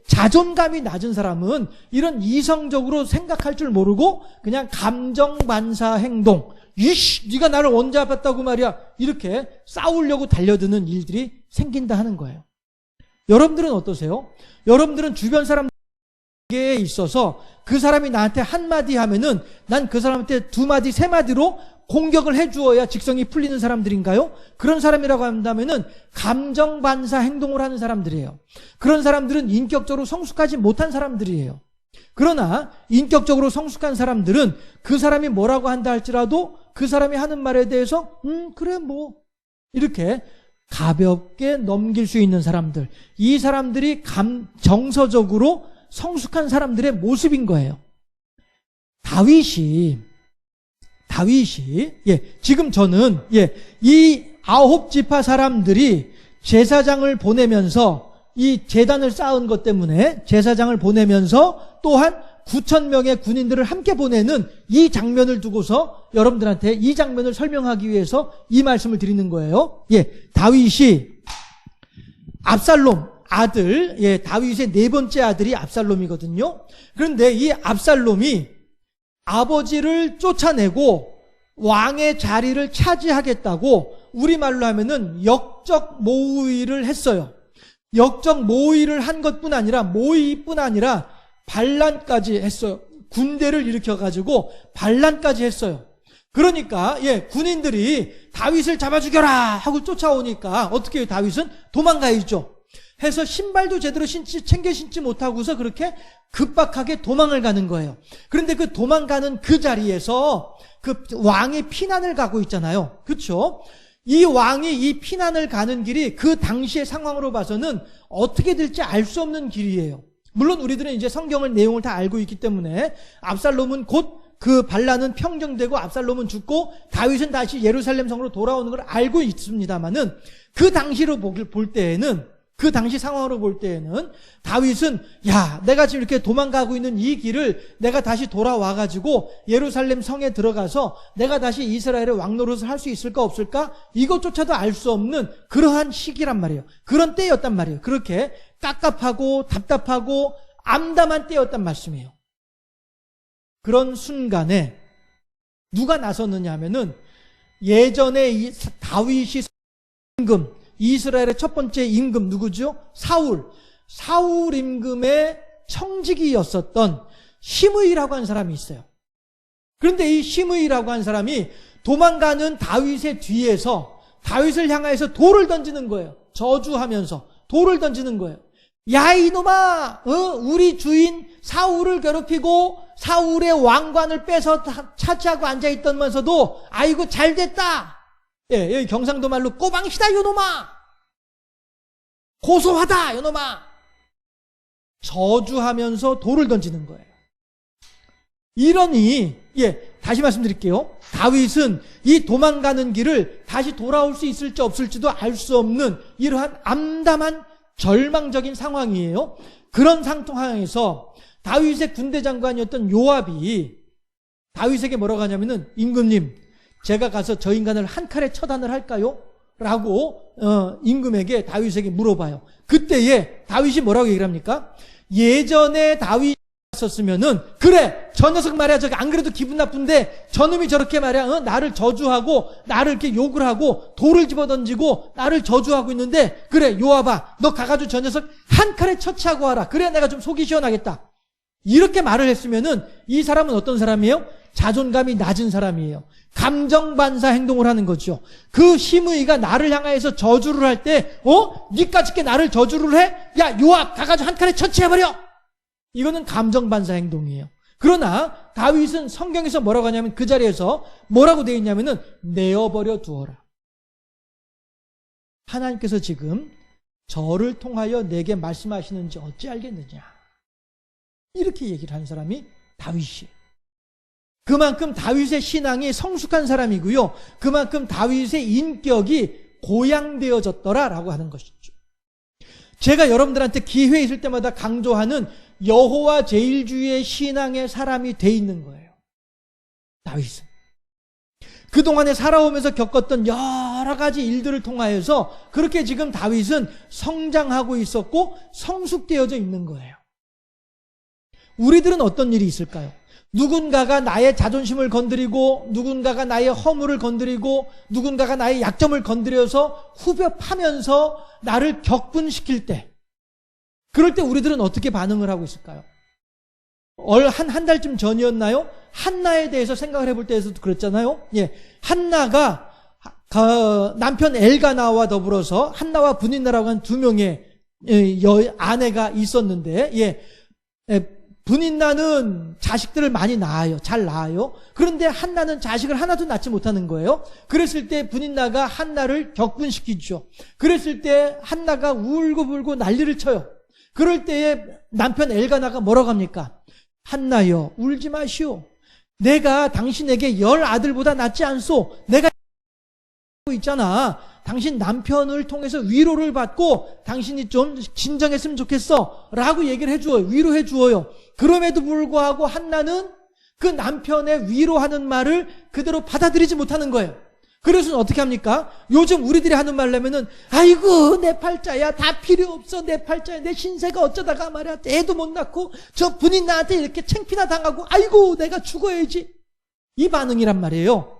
자존감이 낮은 사람은 이런 이성적으로 생각할 줄 모르고 그냥 감정 반사 행동, 네가 나를 언제 아팠다고 말이야, 이렇게 싸우려고 달려드는 일들이 생긴다 하는 거예요. 여러분들은 어떠세요? 여러분들은 주변 사람에게 있어서 그 사람이 나한테 한마디 하면은 난 그 사람한테 두 마디 세 마디로 공격을 해주어야 직성이 풀리는 사람들인가요? 그런 사람이라고 한다면은 감정 반사 행동을 하는 사람들이에요. 그런 사람들은 인격적으로 성숙하지 못한 사람들이에요. 그러나 인격적으로 성숙한 사람들은 그 사람이 뭐라고 한다 할지라도 그 사람이 하는 말에 대해서 그래 뭐 이렇게 가볍게 넘길 수 있는 사람들, 이 사람들이 정서적으로 성숙한 사람들의 모습인 거예요. 다윗이 지금 저는 이 9지파 사람들이 제사장을 보내면서 이 제단을 쌓은 것 때문에 제사장을 보내면서 또한 9,000명의 군인들을 함께 보내는 이 장면을 두고서 여러분들한테 이 장면을 설명하기 위해서 이 말씀을 드리는 거예요. 다윗이 압살롬 아들, 다윗의 네 번째 아들이 압살롬이거든요. 그런데 이 압살롬이 아버지를 쫓아내고 왕의 자리를 차지하겠다고 우리말로 하면은 역적 모의를 했어요. 역적 모의를 한 것뿐 아니라 모의뿐 아니라 반란까지 했어요. 군대를 일으켜가지고 반란까지 했어요. 그러니까 군인들이 다윗을 잡아 죽여라 하고 쫓아오니까 어떻게 해요? 다윗은 도망가야죠. 해서 신발도 제대로 챙겨 신지 못하고서 그렇게 급박하게 도망을 가는 거예요. 그런데 그 도망가는 그 자리에서 그 왕이 피난을 가고 있잖아요. 그렇죠? 이 왕이 이 피난을 가는 길이 그 당시의 상황으로 봐서는 어떻게 될지 알 수 없는 길이에요. 물론 우리들은 이제 성경을 내용을 다 알고 있기 때문에 압살롬은 곧 그 반란은 평정되고 압살롬은 죽고 다윗은 다시 예루살렘 성으로 돌아오는 걸 알고 있습니다만은 그 당시로 볼 때에는 그 당시 상황으로 볼 때에는 다윗은 내가 지금 이렇게 도망가고 있는 이 길을 내가 다시 돌아와가지고 예루살렘 성에 들어가서 내가 다시 이스라엘의 왕 노릇을 할 수 있을까 없을까 이것조차도 알 수 없는 그러한 시기란 말이에요. 그런 때였단 말이에요. 그렇게 깝깝하고 답답하고 암담한 때였단 말씀이에요. 그런 순간에 누가 나섰느냐 하면은 예전에 다윗이 임금, 이스라엘의 첫 번째 임금 누구죠? 사울 임금의 청지기였었던 시므이라고 하는 사람이 있어요. 그런데 이 시므이라고 하는 사람이 도망가는 다윗의 뒤에서 다윗을 향해서 돌을 던지는 거예요. 저주하면서 돌을 던지는 거예요. 야 이놈아, 우리 주인 사울을 괴롭히고 사울의 왕관을 빼서 차지하고 앉아있다면서도 아이고 잘됐다. 여기 경상도 말로 꼬방시다 요놈아, 고소하다 요놈아, 저주하면서 돌을 던지는 거예요. 이러니 다시 말씀드릴게요. 다윗은 이 도망가는 길을 다시 돌아올 수 있을지 없을지도 알 수 없는 이러한 암담한 절망적인 상황이에요. 그런 상황에서 다윗의 군대 장관이었던 요압이 다윗에게 뭐라고 하냐면은 임금님, 제가 가서 저 인간을 한 칼에 처단을 할까요? 라고 임금에게 다윗에게 물어봐요. 그때에 다윗이 뭐라고 얘기를 합니까? 예전에 다윗이 썼으면은 그래 저 녀석 말이야 저기 안 그래도 기분 나쁜데 저놈이 저렇게 말이야 나를 저주하고 나를 이렇게 욕을 하고 돌을 집어던지고 나를 저주하고 있는데 그래 요압아 너 가가지고 저 녀석 한 칼에 처치하고 와라. 그래야 내가 좀 속이 시원하겠다. 이렇게 말을 했으면은 이 사람은 어떤 사람이에요? 자존감이 낮은 사람이에요. 감정반사 행동을 하는 거죠. 그 시므이가 나를 향해서 저주를 할 때 니까짓게 나를 저주를 해? 야 요압 가가지고 한 칼에 처치해버려. 이거는 감정반사 행동이에요. 그러나 다윗은 성경에서 뭐라고 하냐면 그 자리에서 뭐라고 되어 있냐면은 내어버려 두어라. 하나님께서 지금 저를 통하여 내게 말씀하시는지 어찌 알겠느냐. 이렇게 얘기를 하는 사람이 다윗이에요. 그만큼 다윗의 신앙이 성숙한 사람이고요. 그만큼 다윗의 인격이 고양되어졌더라라고 하는 것이죠. 제가 여러분들한테 기회 있을 때마다 강조하는 여호와 제일주의의 신앙의 사람이 돼 있는 거예요. 다윗은. 그동안에 살아오면서 겪었던 여러 가지 일들을 통하여서 그렇게 지금 다윗은 성장하고 있었고 성숙되어져 있는 거예요. 우리들은 어떤 일이 있을까요? 누군가가 나의 자존심을 건드리고 누군가가 나의 허물을 건드리고 누군가가 나의 약점을 건드려서 후벼 파면서 나를 격분시킬 때 그럴 때 우리들은 어떻게 반응을 하고 있을까요? 한 달쯤 전이었나요? 한나에 대해서 생각을 해볼 때에서도 그랬잖아요. 한나가 남편 엘가나와 더불어서 한나와 분인나라고 하는 두 명의 아내가 있었는데 분인나는 자식들을 많이 낳아요. 잘 낳아요. 그런데 한나는 자식을 하나도 낳지 못하는 거예요. 그랬을 때 분인나가 한나를 격분시키죠. 그랬을 때 한나가 울고불고 난리를 쳐요. 그럴 때에 남편 엘가나가 뭐라고 합니까? 한나여 울지 마시오. 내가 당신에게 10 아들보다 낫지 않소. 내가 있잖아. 당신 남편을 통해서 위로를 받고 당신이 좀 진정했으면 좋겠어 라고 얘기를 해주어요. 위로해 주어요. 그럼에도 불구하고 한나는 그 남편의 위로하는 말을 그대로 받아들이지 못하는 거예요. 그래서 어떻게 합니까? 요즘 우리들이 하는 말라면은 아이고 내 팔자야 다 필요 없어. 내 팔자야 내 신세가 어쩌다가 말이야 애도 못 낳고 저 분이 나한테 이렇게 창피나 당하고 아이고 내가 죽어야지. 이 반응이란 말이에요.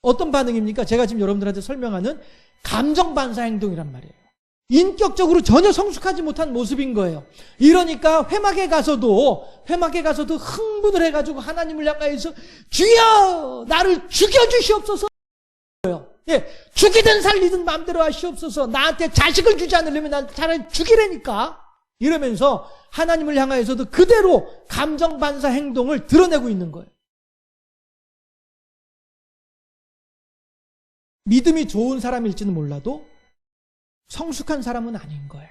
어떤 반응입니까? 제가 지금 여러분들한테 설명하는 감정 반사 행동이란 말이에요. 인격적으로 전혀 성숙하지 못한 모습인 거예요. 이러니까 회막에 가서도 흥분을 해가지고 하나님을 향하여서 주여 나를 죽여주시옵소서. 예, 죽이든 살리든 마음대로 하시옵소서. 나한테 자식을 주지 않으려면 난 차라리 죽이라니까. 이러면서 하나님을 향하여서도 그대로 감정 반사 행동을 드러내고 있는 거예요. 믿음이 좋은 사람일지는 몰라도 성숙한 사람은 아닌 거예요.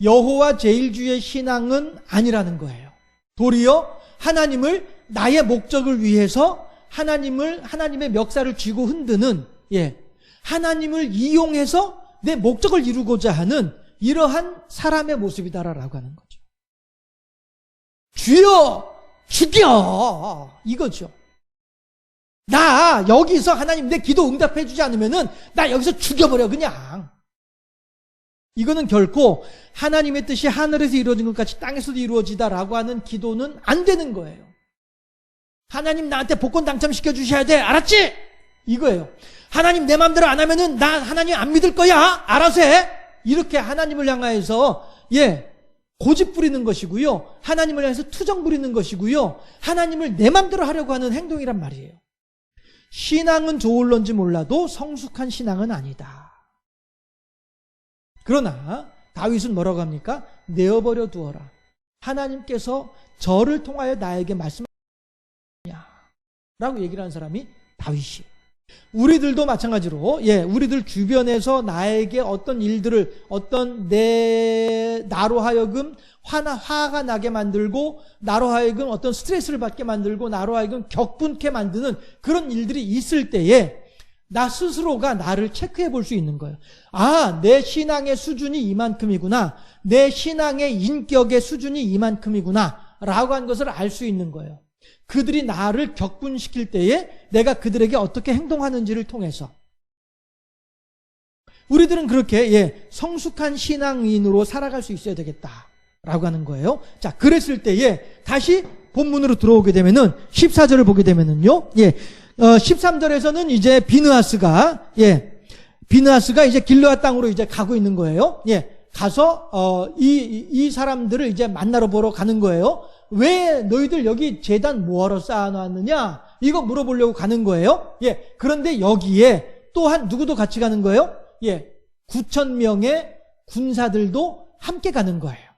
여호와 제일주의 신앙은 아니라는 거예요. 도리어 하나님을 나의 목적을 위해서 하나님의 멱살을 쥐고 흔드는, 하나님을 이용해서 내 목적을 이루고자 하는 이러한 사람의 모습이다라고 하는 거죠. 주여 죽여 이거죠. 나 여기서 하나님 내 기도 응답해 주지 않으면은 나 여기서 죽여버려 그냥. 이거는 결코 하나님의 뜻이 하늘에서 이루어진 것 같이 땅에서도 이루어지다라고 하는 기도는 안 되는 거예요. 하나님 나한테 복권 당첨시켜 주셔야 돼. 알았지? 이거예요. 하나님 내 마음대로 안 하면은 나 하나님 안 믿을 거야. 알아서 해. 이렇게 하나님을 향하여서 고집 부리는 것이고요. 하나님을 향해서 투정 부리는 것이고요. 하나님을 내 마음대로 하려고 하는 행동이란 말이에요. 신앙은 좋을런지 몰라도 성숙한 신앙은 아니다. 그러나 다윗은 뭐라고 합니까? 내어버려 두어라. 하나님께서 저를 통하여 나에게 말씀하시냐 라고 얘기를 하는 사람이 다윗이. 우리들도 마찬가지로 우리들 주변에서 나에게 어떤 일들을 나로 하여금 화가 나게 만들고 나로 하여금 어떤 스트레스를 받게 만들고 나로 하여금 격분케 만드는 그런 일들이 있을 때에 나 스스로가 나를 체크해 볼 수 있는 거예요. 아, 내 신앙의 수준이 이만큼이구나. 내 신앙의 인격의 수준이 이만큼이구나 라고 하는 것을 알 수 있는 거예요. 그들이 나를 격분시킬 때에 내가 그들에게 어떻게 행동하는지를 통해서. 우리들은 그렇게 성숙한 신앙인으로 살아갈 수 있어야 되겠다라고 하는 거예요. 자, 그랬을 때에 다시 본문으로 들어오게 되면은 14절을 보게 되면은요. 13절에서는 이제 비느하스가 이제 길르앗 땅으로 이제 가고 있는 거예요. 가서 이 사람들을 이제 만나러 보러 가는 거예요. 왜 너희들 여기 제단 뭐하러 쌓아놨느냐? 이거 물어보려고 가는 거예요. 그런데 여기에 또한 누구도 같이 가는 거예요? 9,000명의 군사들도 함께 가는 거예요.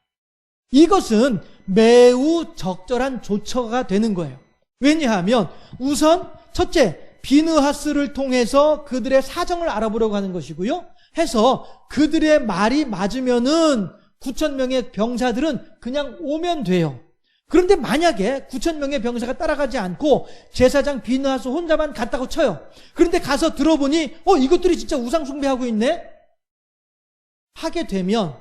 이것은 매우 적절한 조처가 되는 거예요. 왜냐하면 우선 첫째, 비느하스를 통해서 그들의 사정을 알아보려고 하는 것이고요. 해서 그들의 말이 맞으면은 9,000명의 병사들은 그냥 오면 돼요. 그런데 만약에 9,000명의 병사가 따라가지 않고 제사장 비느하스 혼자만 갔다고 쳐요. 그런데 가서 들어보니 이것들이 진짜 우상숭배하고 있네? 하게 되면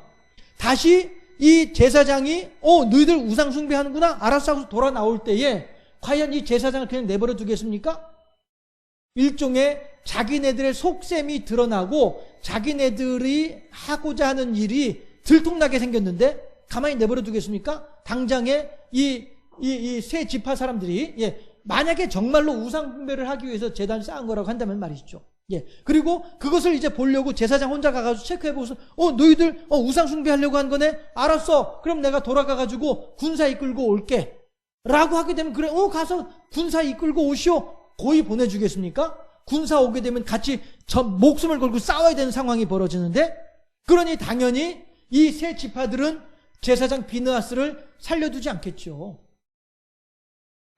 다시 이 제사장이 너희들 우상숭배하는구나? 알았어 하고 돌아 나올 때에 과연 이 제사장을 그냥 내버려 두겠습니까? 일종의 자기네들의 속셈이 드러나고 자기네들이 하고자 하는 일이 들통나게 생겼는데 가만히 내버려 두겠습니까? 당장에 이 세 지파 사람들이 만약에 정말로 우상숭배를 하기 위해서 제단을 쌓은 거라고 한다면 말이죠. 그리고 그것을 이제 보려고 제사장 혼자 가가지고 체크해보고서 너희들 우상숭배 하려고 한 거네? 알았어. 그럼 내가 돌아가가지고 군사 이끌고 올게 라고 하게 되면 그래 가서 군사 이끌고 오시오. 고이 보내주겠습니까? 군사 오게 되면 같이 목숨을 걸고 싸워야 되는 상황이 벌어지는데, 그러니 당연히 이 세 지파들은 제사장 비느하스를 살려두지 않겠죠.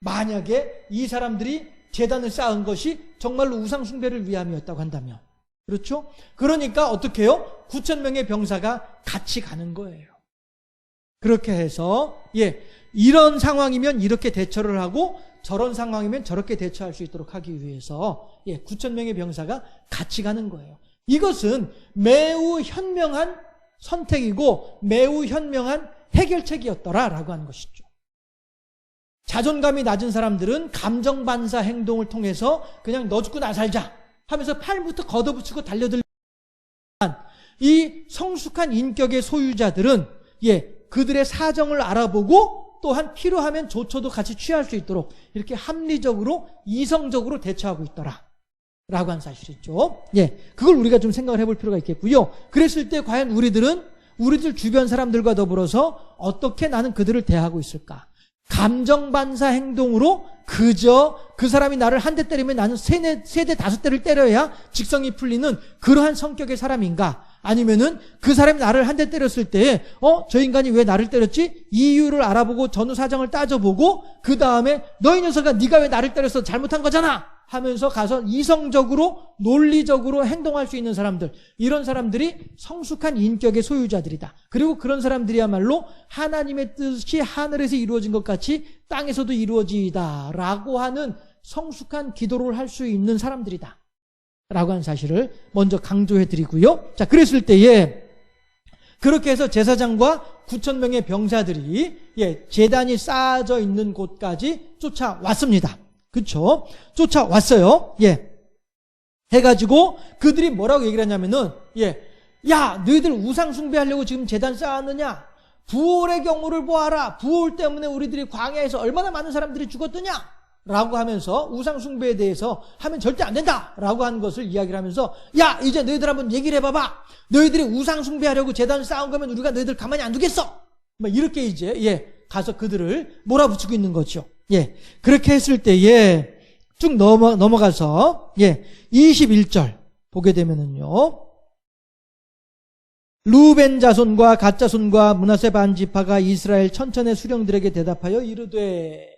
만약에 이 사람들이 제단을 쌓은 것이 정말로 우상숭배를 위함이었다고 한다면. 그렇죠? 그러니까 어떻게 해요? 9,000명의 병사가 같이 가는 거예요. 그렇게 해서 이런 상황이면 이렇게 대처를 하고 저런 상황이면 저렇게 대처할 수 있도록 하기 위해서 9,000명의 병사가 같이 가는 거예요. 이것은 매우 현명한 선택이고 매우 현명한 해결책이었더라라고 하는 것이죠. 자존감이 낮은 사람들은 감정 반사 행동을 통해서 그냥 너 죽고 나 살자 하면서 팔부터 걷어붙이고 달려들지만 이 성숙한 인격의 소유자들은 그들의 사정을 알아보고 또한 필요하면 조처도 같이 취할 수 있도록 이렇게 합리적으로 이성적으로 대처하고 있더라 라고 한 사실이죠. 예, 그걸 우리가 좀 생각을 해볼 필요가 있겠고요. 그랬을 때 과연 우리들 주변 사람들과 더불어서 어떻게 나는 그들을 대하고 있을까? 감정 반사 행동으로 그저 그 사람이 나를 한 대 때리면 나는 세 대 다섯 대를 때려야 직성이 풀리는 그러한 성격의 사람인가? 아니면은 그 사람이 나를 한 대 때렸을 때 저 인간이 왜 나를 때렸지? 이유를 알아보고 전후 사정을 따져보고 그 다음에 너희 녀석아 네가 왜 나를 때렸어? 잘못한 거잖아 하면서 가서 이성적으로 논리적으로 행동할 수 있는 사람들, 이런 사람들이 성숙한 인격의 소유자들이다. 그리고 그런 사람들이야말로 하나님의 뜻이 하늘에서 이루어진 것 같이 땅에서도 이루어지다 라고 하는 성숙한 기도를 할 수 있는 사람들이다 라고 하는 사실을 먼저 강조해 드리고요. 자, 그랬을 때에 그렇게 해서 제사장과 9,000명의 병사들이 제단이 쌓아져 있는 곳까지 쫓아왔습니다. 그쵸? 쫓아왔어요. 해가지고 그들이 뭐라고 얘기를 하냐면은 야, 너희들 우상 숭배하려고 지금 제단 쌓았느냐? 부올의 경우를 보아라. 부올 때문에 우리들이 광야에서 얼마나 많은 사람들이 죽었더냐? 라고 하면서 우상 숭배에 대해서 하면 절대 안 된다 라고 하는 것을 이야기를 하면서 야, 이제 너희들 한번 얘기를 해봐봐. 너희들이 우상 숭배하려고 제단을 쌓은 거면 우리가 너희들 가만히 안 두겠어. 이렇게 이제 가서 그들을 몰아붙이고 있는 거죠. 그렇게 했을 때에 쭉 넘어가서 21절 보게 되면은요, 루벤 자손과 갓 자손과 므낫세 반 지파가 이스라엘 천천의 수령들에게 대답하여 이르되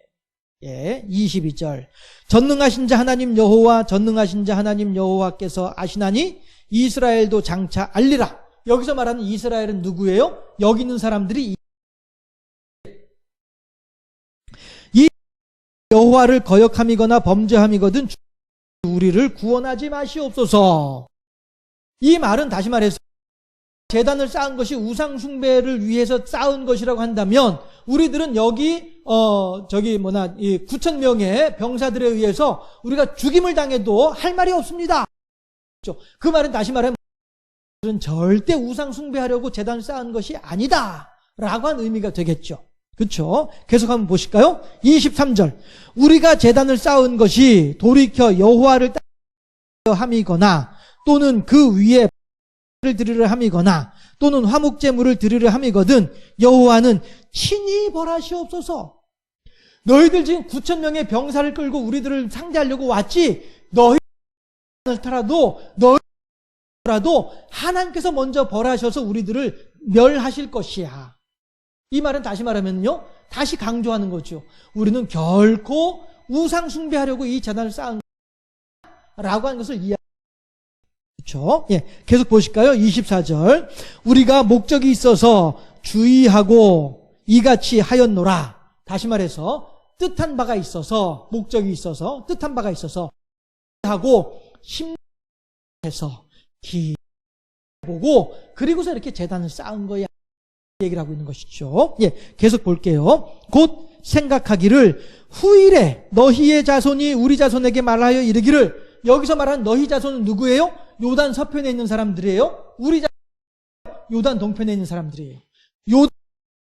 22절 전능하신 자 하나님 여호와 전능하신 자 하나님 여호와께서 아시나니 이스라엘도 장차 알리라. 여기서 말하는 이스라엘은 누구예요? 여기 있는 사람들이 이 여호와를 거역함이거나 범죄함이거든 우리를 구원하지 마시옵소서. 이 말은 다시 말해서 제단을 쌓은 것이 우상 숭배를 위해서 쌓은 것이라고 한다면 우리들은 여기 이 9,000명의 병사들에 의해서 우리가 죽임을 당해도 할 말이 없습니다. 그 말은 다시 말하면 우리는 절대 우상 숭배하려고 제단을 쌓은 것이 아니다라고 하는 의미가 되겠죠. 그렇죠? 계속 한번 보실까요? 23절 우리가 제단을 쌓은 것이 돌이켜 여호와를 따르려 함이거나 또는 그 위에 를 드리려 함이거나 또는 화목제물을 드리려 함이거든 여호와는 친히 벌하시옵소서. 너희들 지금 9,000명의 병사를 끌고 우리들을 상대하려고 왔지, 너희를 타라도 하나님께서 먼저 벌하셔서 우리들을 멸하실 것이야. 이 말은 다시 말하면요, 다시 강조하는 거죠. 우리는 결코 우상 숭배하려고 이 제단을 쌓은 라고 하는 것을 그렇죠? 계속 보실까요? 24절 우리가 목적이 있어서 주의하고 이같이 하였노라. 다시 말해서 뜻한 바가 있어서, 목적이 있어서, 뜻한 바가 있어서 하고 심해서 기보고 그리고서 이렇게 제단을 쌓은 거야 얘기를 하고 있는 것이죠. 계속 볼게요. 곧 생각하기를 후일에 너희의 자손이 우리 자손에게 말하여 이르기를. 여기서 말하는 너희 자손은 누구예요? 요단 서편에 있는 사람들이에요. 우리 자손은 요단 동편에 있는 사람들이에요. 요단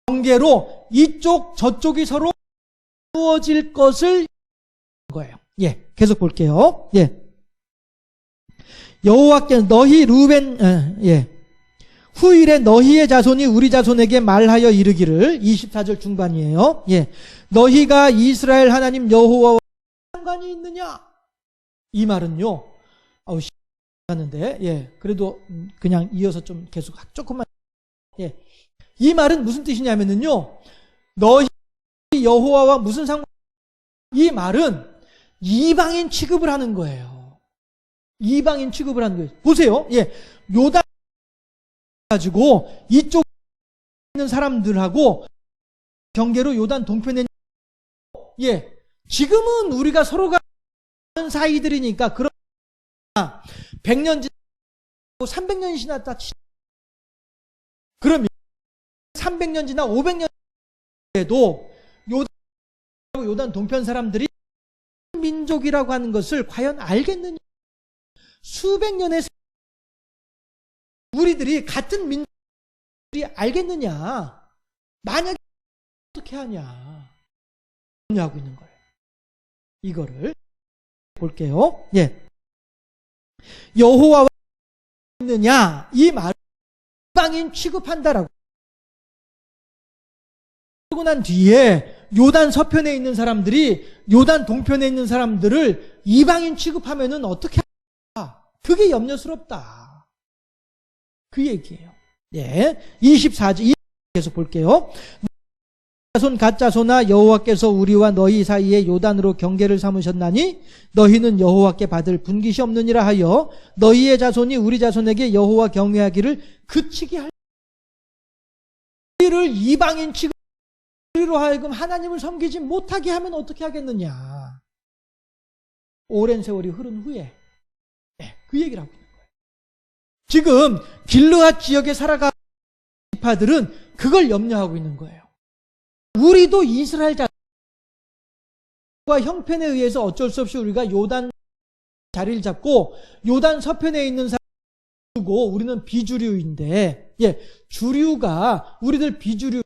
경계로 이쪽 저쪽이 서로 이루어질 것을 거예요. 계속 볼게요. 여호와께 너희 루벤 후일에 너희의 자손이 우리 자손에게 말하여 이르기를. 24절 중반이에요. 너희가 이스라엘 하나님 여호와와 상관이 있느냐? 이 말은요, 하는데, 그래도 그냥 이어서 좀 계속 조금만. 이 말은 무슨 뜻이냐면요, 너희 여호와와 무슨 상관? 이 말은 이방인 취급을 하는 거예요. 이방인 취급을 하는 거예요. 보세요. 요단 가지고 이쪽 있는 사람들하고 경계로 요단 동편에 지금은 우리가 서로가 사이들이니까 그러나 100년 지나고 300년이 지났다 그럼 300년 지나 500년 에도 요단 동편 사람들이 민족이라고 하는 것을 과연 알겠느냐? 수백 년의 우리들이 같은 민족이 알겠느냐? 만약에 어떻게 하냐 염려하고 있는 거예요. 이거를 볼게요. 예. 여호와와 있느냐 이 말은 이방인 취급한다라고. 그러고 난 뒤에 요단 서편에 있는 사람들이 요단 동편에 있는 사람들을 이방인 취급하면은 어떻게 할까? 그게 염려스럽다. 그 얘기예요. 예. 24절 계속 볼게요. 자손 가짜소나 여호와께서 우리와 너희 사이에 요단으로 경계를 삼으셨나니 너희는 여호와께 받을 분깃이 없느니라 하여 너희의 자손이 우리 자손에게 여호와 경외하기를 그치게 할. 우리를 이방인 취급 우리로 하여금 하나님을 섬기지 못하게 하면 어떻게 하겠느냐. 오랜 세월이 흐른 후에 그 얘기를 하고 있는 거예요. 지금 길르앗 지역에 살아가는 지파들은 그걸 염려하고 있는 거예요. 우리도 이스라엘 자손과 형편에 의해서 어쩔 수 없이 우리가 요단 자리를 잡고 요단 서편에 있는 사람을 두고 우리는 비주류인데 주류가 우리들 비주류